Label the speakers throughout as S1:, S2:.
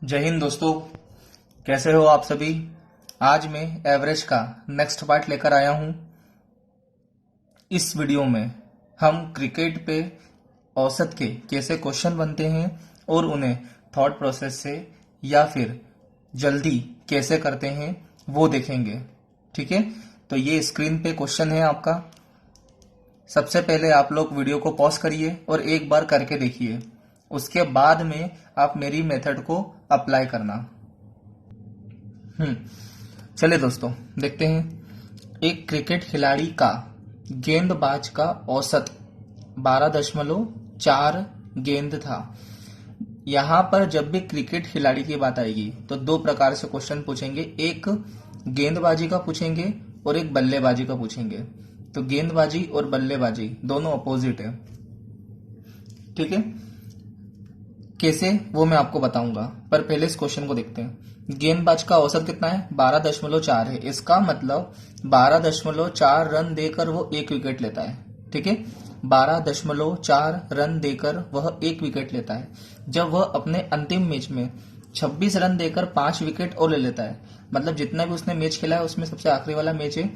S1: जय हिंद दोस्तों। कैसे हो आप सभी। आज मैं एवरेज का नेक्स्ट पार्ट लेकर आया हूं। इस वीडियो में हम क्रिकेट पे औसत के कैसे क्वेश्चन बनते हैं और उन्हें थॉट प्रोसेस से या फिर जल्दी कैसे करते हैं वो देखेंगे। ठीक है, तो ये स्क्रीन पे क्वेश्चन है आपका। सबसे पहले आप लोग वीडियो को पॉज करिए और एक बार करके देखिए, उसके बाद में आप मेरी मेथड को अप्लाई करना। चलिए दोस्तों देखते हैं। एक क्रिकेट खिलाड़ी का गेंदबाज का औसत 12.4 गेंद था। यहां पर जब भी क्रिकेट खिलाड़ी की बात आएगी तो दो प्रकार से क्वेश्चन पूछेंगे, एक गेंदबाजी का पूछेंगे और एक बल्लेबाजी का पूछेंगे। तो गेंदबाजी और बल्लेबाजी दोनों अपोजिट है। ठीक है, कैसे वो मैं आपको बताऊंगा, पर पहले इस क्वेश्चन को देखते हैं। गेंदबाज का औसत कितना है? 12.4 है। इसका मतलब 12.4 रन देकर वो एक विकेट लेता है। ठीक है, 12.4 रन देकर वह एक विकेट लेता है। जब वह अपने अंतिम मैच में 26 रन देकर 5 विकेट और ले लेता है, मतलब जितना भी उसने मैच खेला है उसमें सबसे आखिरी वाला मैच है,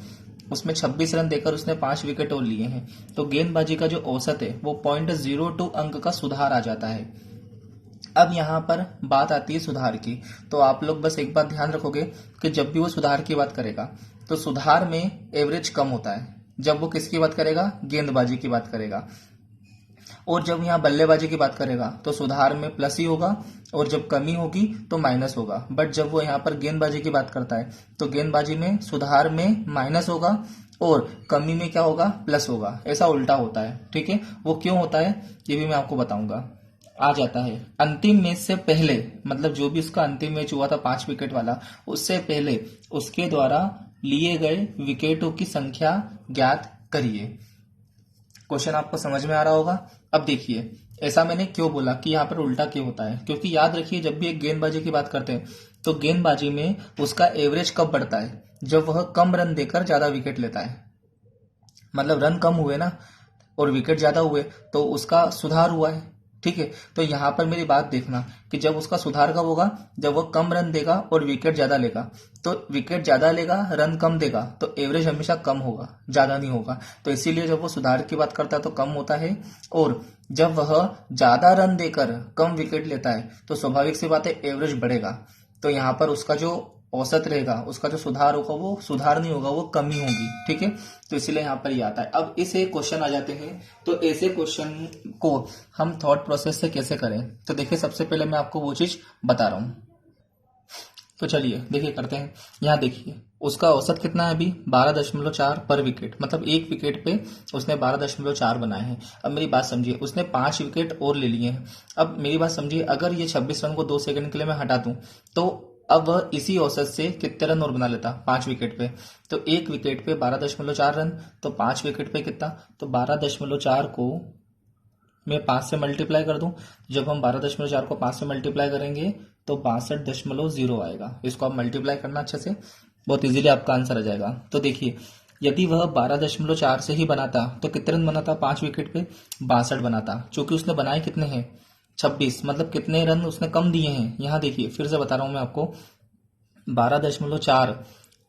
S1: उसमें 26 रन देकर उसने 5 विकेट और लिए हैं, तो गेंदबाजी का जो औसत है वो 0.02 अंक का सुधार आ जाता है। अब यहाँ पर बात आती है सुधार की। तो आप लोग बस एक बात ध्यान रखोगे कि जब भी वो सुधार की बात करेगा तो सुधार में एवरेज कम होता है। जब वो किसकी बात करेगा? गेंदबाजी की बात करेगा। और जब यहाँ बल्लेबाजी की बात करेगा तो सुधार में प्लस ही होगा और जब कमी होगी तो माइनस होगा। बट जब वो यहाँ पर गेंदबाजी की बात करता है तो गेंदबाजी में सुधार में माइनस होगा और कमी में क्या होगा? प्लस होगा। ऐसा उल्टा होता है। ठीक है, वो क्यों होता है ये भी मैं आपको बताऊंगा। आ जाता है अंतिम मैच से पहले, मतलब जो भी उसका अंतिम मैच हुआ था 5 विकेट वाला, उससे पहले उसके द्वारा लिए गए विकेटों की संख्या ज्ञात करिए। क्वेश्चन आपको समझ में आ रहा होगा। अब देखिए, ऐसा मैंने क्यों बोला कि यहाँ पर उल्टा क्यों होता है, क्योंकि याद रखिए जब भी एक गेंदबाजी की बात करते हैं तो गेंदबाजी में उसका एवरेज कब बढ़ता है? जब वह कम रन देकर ज्यादा विकेट लेता है। मतलब रन कम हुए ना और विकेट ज्यादा हुए तो उसका सुधार हुआ है। ठीक है, तो यहां पर मेरी बात देखना कि जब उसका सुधार कब होगा? जब वो कम रन देगा और विकेट ज्यादा लेगा। तो विकेट ज्यादा लेगा, रन कम देगा, तो एवरेज हमेशा कम होगा, ज्यादा नहीं होगा। तो इसीलिए जब वो सुधार की बात करता है तो कम होता है, और जब वह ज्यादा रन देकर कम विकेट लेता है तो स्वाभाविक सी बात है एवरेज बढ़ेगा। तो यहाँ पर उसका जो औसत रहेगा, उसका जो सुधार होगा वो सुधार नहीं होगा, वो कमी होगी। ठीक है, तो इसलिए यहाँ पर ये आता है। अब इसे क्वेश्चन आ जाते हैं, तो ऐसे क्वेश्चन को हम थॉट प्रोसेस से कैसे करें? तो देखिए, सबसे पहले मैं आपको वो चीज बता रहा हूं। तो चलिए देखिए करते हैं। यहाँ देखिए उसका औसत कितना है अभी? 12.4 पर विकेट, मतलब एक विकेट पे उसने 12.4 बनाए हैं। अब मेरी बात समझिए, उसने 5 विकेट और ले लिए हैं। अब मेरी बात समझिए, अगर ये 26 रन को 2 सेकंड के लिए मैं हटा दूं तो अब वह इसी औसत से कितने रन और बना लेता? 5 विकेट पे। तो एक विकेट पे 12.4 रन, तो 5 विकेट पे कितना? तो 12.4 को मैं 5 से मल्टीप्लाई कर दूं। जब हम 12.4 को 5 से मल्टीप्लाई करेंगे तो 62.0 आएगा। इसको आप मल्टीप्लाई करना अच्छे से, बहुत इजीली आपका आंसर आ जाएगा। तो देखिए, यदि वह 12.4 से ही बनाता तो कितने रन बनाता? 5 विकेट पे 62 बनाता। चूंकि उसने बनाए कितने हैं? 26, मतलब कितने रन उसने कम दिए हैं। यहाँ देखिए फिर से बता रहा हूं मैं आपको, 12.4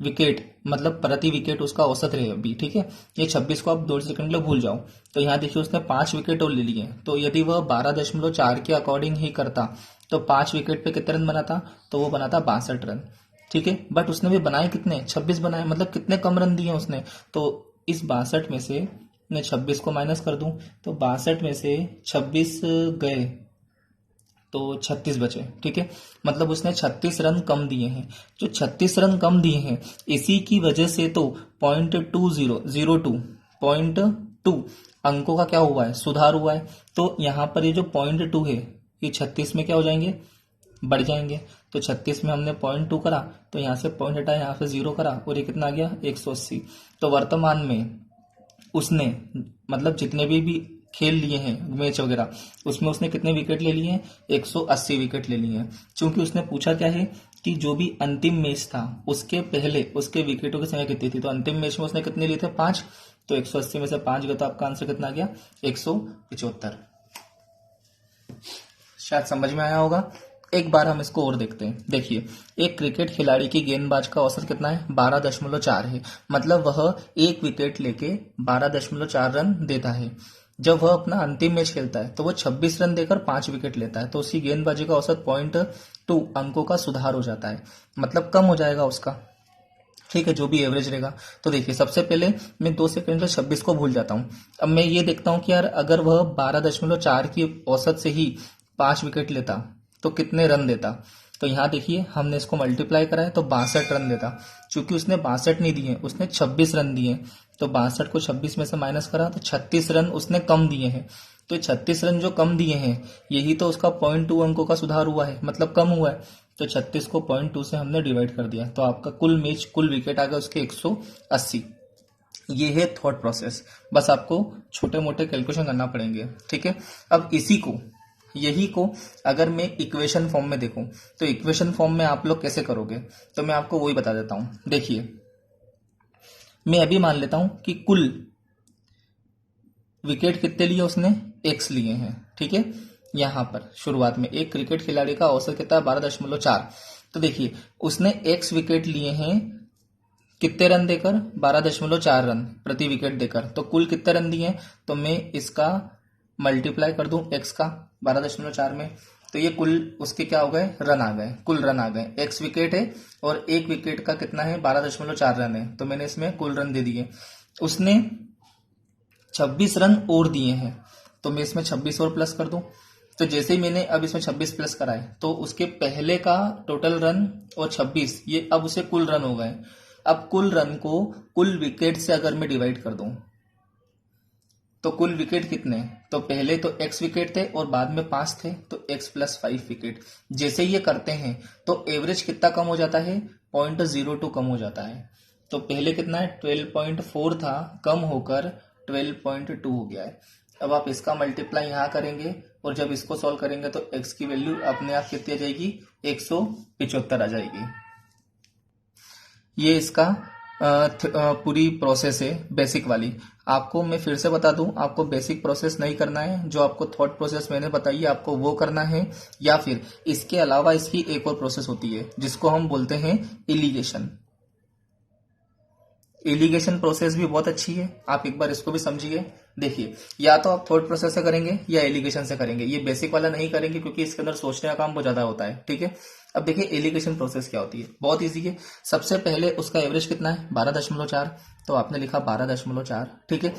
S1: विकेट मतलब प्रति विकेट उसका औसत रहे अभी। ठीक है, ये 26 को आप 2 सेकंड के लिए भूल जाओ। तो यहाँ देखिए उसने 5 विकेट और ले लिए। तो यदि वह 12.4 के अकॉर्डिंग ही करता तो 5 विकेट पे कितने रन बनाता? तो वो बनाता 62 रन। ठीक है, बट उसने भी बनाए कितने? 26 बनाए, मतलब कितने कम रन दिए उसने। तो इस 62 में से मैं 26 को माइनस कर दूं तो 62 में से 26 गए तो 36 बचे। ठीक है, मतलब उसने 36 रन कम दिए हैं। जो 36 रन कम दिए हैं इसी की वजह से तो 0.2002 अंकों का क्या हुआ है? सुधार हुआ है। तो यहाँ पर ये जो 0.2 है ये 36 में क्या हो जाएंगे? बढ़ जाएंगे। तो 36 में हमने 0.2 करा तो यहाँ से पॉइंट हटाया, यहाँ से 0 करा और ये कितना आ गया? 180। तो वर्तमान में उसने, मतलब जितने भी खेल लिए हैं मैच वगैरह, उसमें उसने कितने विकेट ले लिए हैं? 180 विकेट ले लिए हैं। क्योंकि उसने पूछा क्या है कि जो भी अंतिम मैच था उसके पहले उसके विकेटों की संख्या कितनी थी। तो अंतिम मैच में उसने कितने लिए थे? 5। तो 180 में से 5 गया तो आपका आंसर कितना आ गया? 175। शायद समझ में आया होगा। एक बार हम इसको और देखते हैं। देखिए, एक क्रिकेट खिलाड़ी की गेंदबाज का औसत कितना है? 12.4 है। मतलब वह एक विकेट लेके 12.4 रन देता है। जब वह अपना अंतिम मैच खेलता है तो वह 26 रन देकर 5 विकेट लेता है, तो उसकी गेंदबाजी का औसत 0.2 अंकों का सुधार हो जाता है, मतलब कम हो जाएगा उसका। ठीक है, जो भी एवरेज रहेगा। तो देखिए, सबसे पहले मैं 2 सेकंड से 26 को भूल जाता हूँ। अब मैं ये देखता हूँ कि यार अगर वह 12.4 की औसत से ही 5 विकेट लेता तो कितने रन देता। तो यहाँ देखिए, हमने इसको मल्टीप्लाई करा है तो 62 रन देता। चूंकि उसने 62 नहीं दिए, उसने 26 रन दिए, तो 62 को 26 में से माइनस करा तो 36 रन उसने कम दिए हैं। तो 36 रन जो कम दिए हैं, यही तो उसका 0.2 अंकों का सुधार हुआ है, मतलब कम हुआ है। तो 36 को 0.2 से हमने डिवाइड कर दिया, तो आपका कुल मैच, कुल विकेट आ गया उसके 180। ये है थॉट प्रोसेस। बस आपको छोटे मोटे कैलकुलेशन करना पड़ेंगे। ठीक है, अब यही को अगर मैं इक्वेशन फॉर्म में देखूं तो इक्वेशन फॉर्म में आप लोग कैसे करोगे, तो मैं आपको वही बता देता हूं। देखिए, मैं अभी मान लेता हूं कि कुल विकेट कितने लिए उसने? एक्स लिए हैं। ठीक है, यहां पर शुरुआत में एक क्रिकेट खिलाड़ी का औसत कितना है? 12.4। तो देखिए, उसने एक्स विकेट लिए हैं कितने रन देकर? 12.4 रन प्रति विकेट देकर। तो कुल कितने रन दिए हैं? तो मैं इसका मल्टीप्लाई कर दूं एक्स का 12.4 में, तो ये कुल उसके क्या हो गए? रन आ गए, कुल रन आ गए। एक्स विकेट है और एक विकेट का कितना है? 12.4 रन है, तो मैंने इसमें कुल रन दे दिए। उसने 26 रन और दिए हैं, तो मैं इसमें 26 और प्लस कर दूं। तो जैसे ही मैंने अब इसमें 26 प्लस कराए, तो उसके पहले का टोटल रन और 26, ये अब उसे कुल रन हो गए। अब कुल रन को कुल विकेट से अगर मैं डिवाइड कर दूं, तो कुल विकेट कितने? तो पहले तो एक्स विकेट थे और बाद में 5 थे, तो एक्स प्लस 5 विकेट। जैसे ये करते हैं तो एवरेज कितना कम हो जाता है? 0.02 कम हो जाता है। तो पहले कितना है? 12.4 था, कम होकर 12.2 हो गया है। अब आप इसका मल्टीप्लाई यहाँ करेंगे और जब इसको सॉल्व करेंगे तो एक्स की वैल्यू अपने आप कितनी आ जाएगी? 175 आ जाएगी। ये इसका पूरी प्रोसेस है, बेसिक वाली। आपको मैं फिर से बता दूं, आपको बेसिक प्रोसेस नहीं करना है। जो आपको थॉट प्रोसेस मैंने बताई है आपको वो करना है, या फिर इसके अलावा इसकी एक और प्रोसेस होती है जिसको हम बोलते हैं इलीगेशन। इलीगेशन प्रोसेस भी बहुत अच्छी है, आप एक बार इसको भी समझिए। देखिए, या तो आप थॉट प्रोसेस से करेंगे या एलिगेशन से करेंगे। ये बेसिक वाला नहीं करेंगे क्योंकि इसके अंदर सोचने का काम बहुत ज्यादा होता है। ठीक है, अब देखिए एलिगेशन प्रोसेस क्या होती है। बहुत इजी है। सबसे पहले उसका एवरेज कितना है? 12.4, तो आपने लिखा 12.4। ठीक है,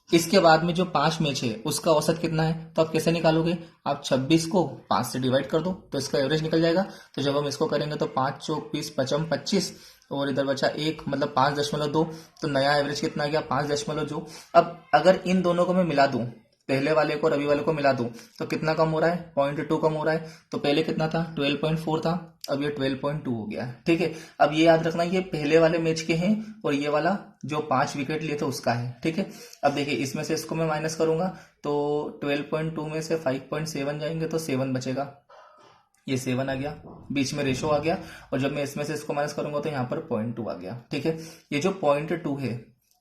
S1: इसके बाद में जो 5 मैच है उसका औसत कितना है? तो आप कैसे निकालोगे? आप 26 को 5 से डिवाइड कर दो तो इसका एवरेज निकल जाएगा। तो जब हम इसको करेंगे तो 5 चौक 20 पचम 25 और इधर बचा 1, मतलब 5.2। तो नया एवरेज कितना आ गया? 5.2। अब अगर इन दोनों को मैं मिला दूं, पहले वाले को और अभी वाले को मिला दूं, तो कितना कम हो रहा है? 0.2 कम हो रहा है। तो पहले कितना था? 12.4 था, अब ये 12.2 हो गया। ठीक है, अब ये याद रखना, ये पहले वाले मैच के हैं और ये वाला जो 5 विकेट लिए थे उसका है। ठीक है, अब देखिए इसमें से इसको मैं माइनस करूंगा तो 12.2 में से 5.7 जाएंगे तो 7 बचेगा। ये 7 आ गया, बीच में रेशो आ गया, और जब मैं इसमें से इसको माइनस करूंगा तो यहाँ पर 0.2 आ गया। ठीक है, ये जो 0.2 है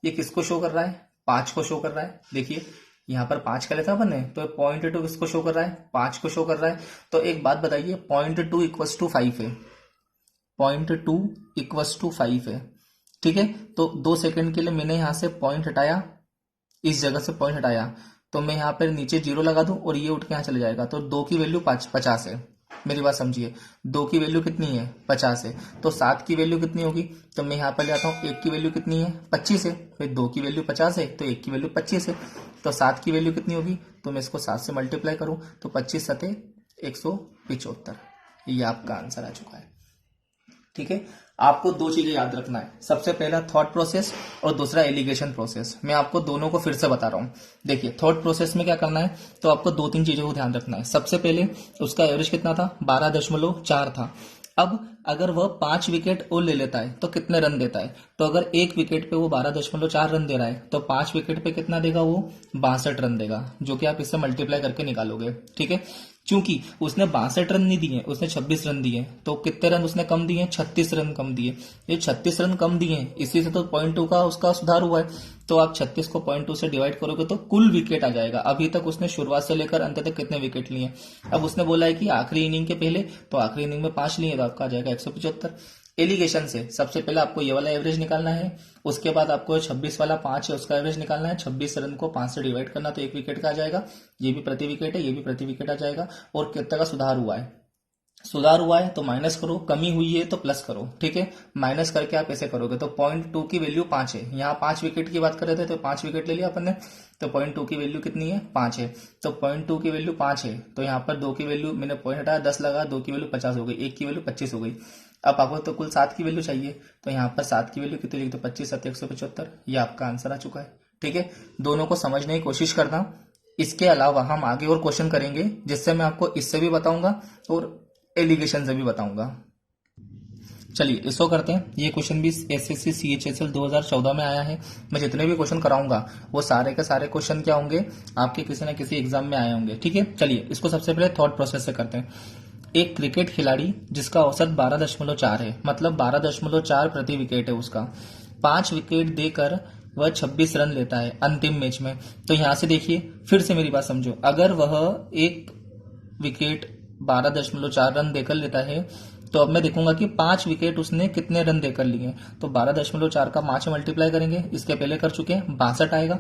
S1: ये किसको शो कर रहा है? 5 को शो कर रहा है। देखिए यहाँ पर 5 का लेता अपन ने, तो 0.2 किसको शो कर रहा है? 5 को शो कर रहा है। तो एक बात बताइए, 0.2 इक्वस टू 5 है, 0.2 इक्वस टू 5 है। ठीक है, तो 2 सेकंड के लिए मैंने यहाँ से पॉइंट हटाया, इस जगह से पॉइंट हटाया, तो मैं यहाँ पर नीचे 0 लगा दूं और ये उठ के यहाँ चले जाएगा। तो 2 की वैल्यू 50 है। मेरी बात समझिए, 2 की वैल्यू कितनी है? 50 है। तो 7 की वैल्यू कितनी होगी? तो मैं यहाँ पर ले आता हूँ, 1 की वैल्यू कितनी है? 25 है। फिर 2 की वैल्यू 50 है तो 1 की वैल्यू 25 है। तो 7 की वैल्यू कितनी होगी? तो मैं इसको 7 से मल्टीप्लाई करूँ तो 25 सते 175। ये आपका आंसर आ चुका है। ठीक है, आपको 2 चीजें याद रखना है। सबसे पहला थॉट प्रोसेस और दूसरा एलिगेशन प्रोसेस। मैं आपको दोनों को फिर से बता रहा हूं। देखिए, थॉट प्रोसेस में क्या करना है, तो आपको 2-3 चीजों को ध्यान रखना है। सबसे पहले उसका एवरेज कितना था? 12.4 था। अब अगर वह 5 विकेट और ले लेता है तो कितने रन देता है? तो अगर एक विकेट पे वो 12.4 रन दे रहा है तो 5 विकेट पे कितना देगा? वो 62 रन देगा, जो कि आप इससे मल्टीप्लाई करके निकालोगे। ठीक है, क्योंकि उसने 62 रन नहीं दिए, उसने 26 रन दिए, तो कितने रन उसने कम दिए, 36 रन कम दिए। ये 36 रन कम दिए, इसी से तो 0.2 का उसका सुधार हुआ है। तो आप 36 को 0.2 से डिवाइड करोगे तो कुल विकेट आ जाएगा। अभी तक उसने शुरुआत से लेकर अंत तक कितने विकेट लिए। अब उसने बोला है कि आखिरी इनिंग के पहले, तो आखिरी इनिंग में 5 लिए, तो आपका आ जाएगा 175। एलिगेशन से सबसे पहले आपको ये वाला एवरेज निकालना है, उसके बाद आपको 26 वाला 5 है उसका एवरेज निकालना है। 26 रन को 5 से डिवाइड करना, तो 1 विकेट का आ जाएगा। ये भी प्रति विकेट है, ये भी प्रति विकेट आ जाएगा। और कितने का सुधार हुआ है, सुधार हुआ है तो माइनस करो, कमी हुई है तो प्लस करो। ठीक है, माइनस करके आप ऐसे करोगे तो 0.2 की वैल्यू 5 है। यहाँ 5 विकेट की बात कर रहे थे तो 5 विकेट ले लिया अपन ने, तो 0.2 की वैल्यू कितनी है, 5 है। तो 0.2 की वैल्यू 5 है, तो यहाँ पर 2 की वैल्यू मैंने पॉइंट हटाया, 10 लगा, 2 की वैल्यू 50 हो गई, 1 की वैल्यू 25 हो गई। अब आपको तो कुल 7 की वैल्यू चाहिए, तो यहाँ पर 7 की वैल्यू कितनी लिख दो, 25 7 175। ये आपका आंसर आ चुका है। ठीक है, दोनों को समझने की कोशिश करना। इसके अलावा हम आगे और क्वेश्चन करेंगे, जिससे मैं आपको इससे भी बताऊंगा और एलिगेशन से भी बताऊंगा। चलिए इसको करते हैं। ये क्वेश्चन भी एसएससी सीएचएसएल 2014 में आया है। मैं जितने भी क्वेश्चन कराऊंगा वो सारे के सारे क्वेश्चन क्या होंगे, आपके किसी न किसी एग्जाम में आए होंगे। ठीक है, चलिए इसको सबसे पहले थॉट प्रोसेस से करते हैं। एक क्रिकेट खिलाड़ी जिसका औसत 12.4 है, मतलब 12.4 प्रति विकेट है उसका, 5 विकेट देकर वह 26 रन लेता है अंतिम मैच में। तो यहां से देखिए, फिर से मेरी बात समझो, अगर वह एक विकेट 12.4 रन देकर लेता है, तो अब मैं देखूंगा कि 5 विकेट उसने कितने रन देकर लिए। तो 12.4 का 5 मल्टीप्लाई करेंगे, इसके पहले कर चुके हैं, 62 आएगा।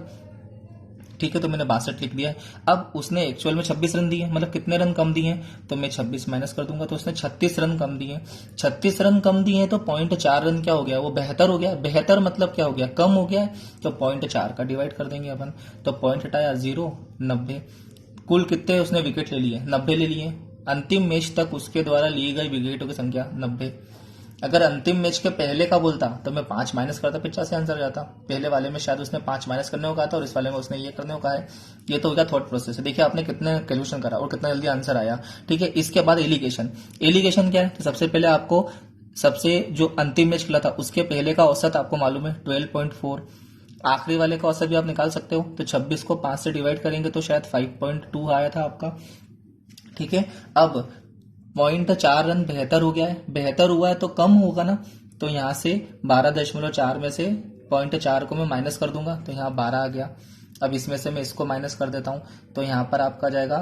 S1: ठीक है, तो मैंने 62 लिख दिया है। अब उसने एक्चुअल में 26 रन दिए, मतलब कितने रन कम दिए, तो मैं 26 माइनस कर दूंगा, तो उसने 36 रन कम दिए। 36 रन कम दिए तो 0.4 रन क्या हो गया, वो बेहतर हो गया। बेहतर मतलब क्या हो गया, कम हो गया है, तो 0.4 का डिवाइड कर देंगे अपन। तो पॉइंट हटाया 0, 90। कुल कितने उसने विकेट ले लिए, 90 ले लिए। अंतिम मैच तक उसके द्वारा ली गई विकेटों की संख्या 90। अगर अंतिम मैच के पहले का बोलता तो मैं 5 माइनस करता, 50 आंसर जाता। पहले वाले में शायद उसने 5 माइनस करने को कहा था और इस वाले में उसने ये करने को कहा है। ये तो हो गया थॉट प्रोसेस है। देखिए आपने कितने कैलकुलेशन करा और कितना जल्दी आंसर आया। ठीक है, इसके बाद एलिगेशन। एलिगेशन क्या है, तो सबसे पहले आपको सबसे जो अंतिम मैच खेला था उसके पहले का औसत आपको मालूम है 12.4। आखिरी वाले का औसत भी आप निकाल सकते हो, तो 26 को 5 से डिवाइड करेंगे तो शायद 5.2 आया था आपका। ठीक है, अब 0.4 रन बेहतर हो गया है, बेहतर हुआ है तो कम होगा ना, तो यहां से 12.4 में से 0.4 को मैं माइनस कर दूंगा, तो यहाँ 12 आ गया। अब इसमें से मैं इसको माइनस कर देता हूं, तो यहाँ पर आपका आ जाएगा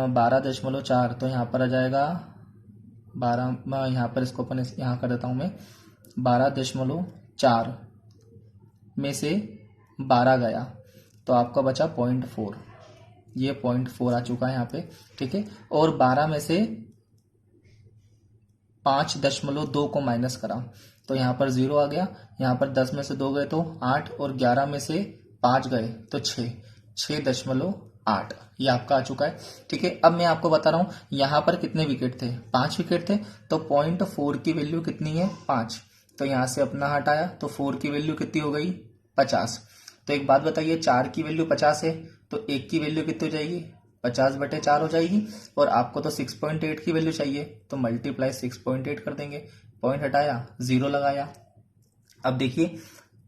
S1: 12.4, तो यहाँ पर आ जाएगा 12, यहाँ पर इसको अपन यहाँ कर देता हूं मैं, 12.4 में से 12 गया तो आपका बचा 0.4। ये 0.4 आ चुका है यहाँ पे। ठीक है, और 12 में से 5.2 को माइनस करा तो यहाँ पर 0 आ गया। यहाँ पर 10 में से 2 गए तो 8, और 11 में से 5 गए तो 6.8। ये आपका आ चुका है। ठीक है, अब मैं आपको बता रहा हूं यहाँ पर कितने विकेट थे, 5 विकेट थे, तो 0.4 की वैल्यू कितनी है, 5। तो यहां से अपना हटाया तो 4 की वैल्यू कितनी हो गई, 50। तो एक बात बताइए, 4 की वैल्यू 50 है तो 1 की वैल्यू कितनी हो जाएगी, 50/4 हो जाएगी। और आपको तो 6.8 की वैल्यू चाहिए, तो मल्टीप्लाई 6.8 कर देंगे। पॉइंट हटाया, 0 लगाया। अब देखिए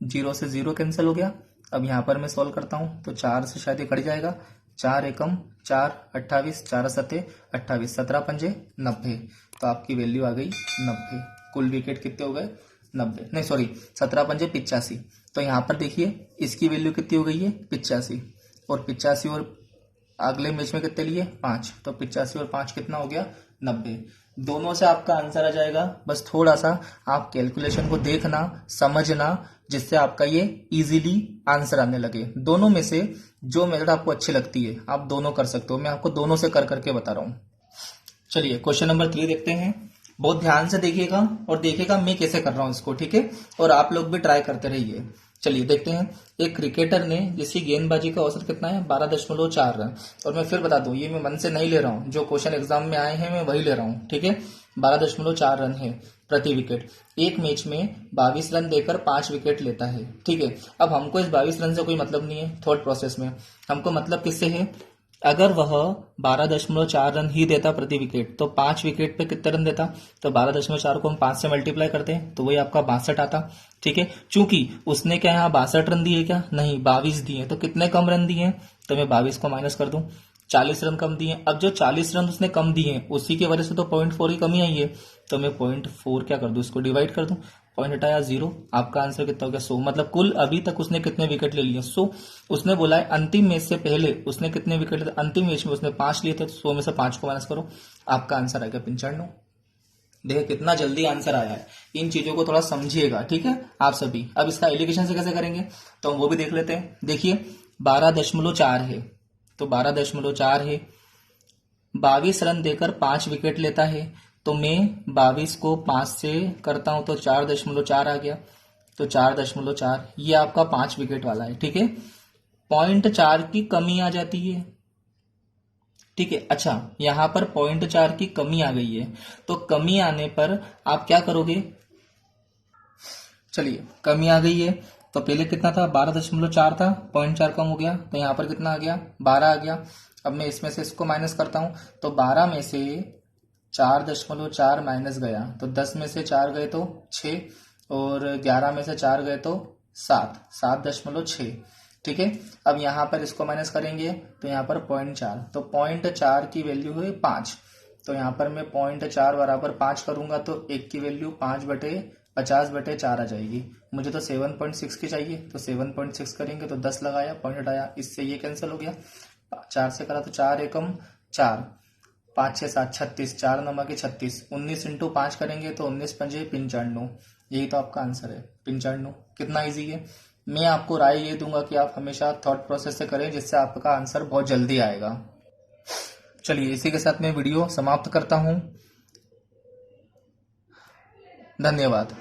S1: 0 से 0 कैंसिल हो गया। अब यहाँ पर मैं सॉल्व करता हूं तो 4 से शायद ये कट जाएगा, 4 एकम 4, 28, 4 सत्ते 28, 17 पंजे 90। तो आपकी वैल्यू आ गई 90। कुल विकेट कितने हो गए, 90, नहीं सॉरी 17 पंजे 85। तो यहाँ पर देखिए इसकी वैल्यू कितनी हो गई है, 85, और 85 और अगले मैच में कितने लिए, 5। तो 85 और 5 कितना हो गया, 90। दोनों से आपका आंसर आ जाएगा। बस थोड़ा सा आप कैलकुलेशन को देखना, समझना, जिससे आपका ये इजीली आंसर आने लगे। दोनों में से जो मेथड आपको अच्छी लगती है आप दोनों कर सकते हो। मैं आपको दोनों से कर करके बता रहा हूं। चलिए क्वेश्चन नंबर 3 देखते हैं। बहुत ध्यान से देखिएगा और देखिएगा मैं कैसे कर रहा हूं इसको। ठीक है, और आप लोग भी ट्राई करते रहिए। चलिए देखते हैं। एक क्रिकेटर ने, जिसकी गेंदबाजी का औसत कितना है, 12.4 रन। और मैं फिर बता दूं, ये मैं मन से नहीं ले रहा हूं, जो क्वेश्चन एग्जाम में आए हैं मैं वही ले रहा हूं। ठीक है, 12.4 रन है प्रति विकेट। एक मैच में 22 रन देकर 5 विकेट लेता है। ठीक है, अब हमको इस 22 रन से कोई मतलब नहीं है थॉट प्रोसेस में। हमको मतलब किससे है, अगर वह 12.4 रन ही देता प्रति विकेट तो 5 विकेट पे कितने रन देता, तो 12.4 को हम 5 से मल्टीप्लाई करते हैं तो वही आपका 62 आता। ठीक है, चूंकि उसने क्या यहाँ 62 रन दिए, क्या नहीं 22 दिए, तो कितने कम रन दिए, तो मैं 22 को माइनस कर दूं, 40 रन कम दिए। अब जो 40 रन उसने कम दिए उसी की वजह से तो 0.4 की कमी आई है, तो मैं 0.4 क्या कर दूं, इसको डिवाइड कर दूं, पॉइंट हटाया 0। आपका आंसर कितना हो गया 100। मतलब कुल अभी तक उसने कितने विकेट ले लिए 100। उसने बोला है अंतिम मैच से पहले उसने कितने विकेट लिए, अंतिम मैच में उसने 5 लिए थे, तो 100 में से 5 को माइनस करो, आपका आंसर आएगा 95। देखिए कितना जल्दी आंसर आया है। इन चीजों को थोड़ा समझिएगा, ठीक है आप सभी। अब इसका एलिगेशन से कैसे करेंगे तो हम वो भी देख लेते हैं। देखिए 12.4 है, तो 12.4 है, 22 रन देकर 5 विकेट लेता है, तो मैं 22 को 5 से करता हूं तो 4.4 आ गया, तो 4.4 ये आपका 5 विकेट वाला है, ठीक है। 0.4 की कमी आ जाती है, ठीक है। अच्छा यहां पर 0.4 की कमी आ गई है, तो कमी आने पर आप क्या करोगे, चलिए कमी आ गई है, तो पहले कितना था 12.4 था, 0.4 कम हो गया, तो यहाँ पर कितना आ गया 12 आ गया। अब मैं इसमें से इसको माइनस करता हूं, तो 12 में से 4.4 माइनस गया तो 10 में से 4 गए तो 6, और 11 में से 4 गए तो 7, 7.6, ठीक है। अब यहाँ पर इसको माइनस करेंगे तो यहाँ पर 0.4, तो 0.4 की वैल्यू हुई 5, तो यहाँ पर मैं 0.4 बराबर 5 करूंगा तो 1 की वैल्यू 5/50/4 आ जाएगी। मुझे तो 7.6 की चाहिए, तो 7.6 करेंगे तो 10 लगाया, पॉइंट हटाया, इससे ये कैंसिल हो गया, 4 से करा तो 4 एकम 4, 5 6 7 36, 4 नंबर के 36, 19 इंटू 5 करेंगे तो 19 पंजे 95, यही तो आपका आंसर है 95। कितना इजी है। मैं आपको राय ये दूंगा कि आप हमेशा थॉट प्रोसेस से करें, जिससे आपका आंसर बहुत जल्दी आएगा। चलिए इसी के साथ मैं वीडियो समाप्त करता हूं। धन्यवाद।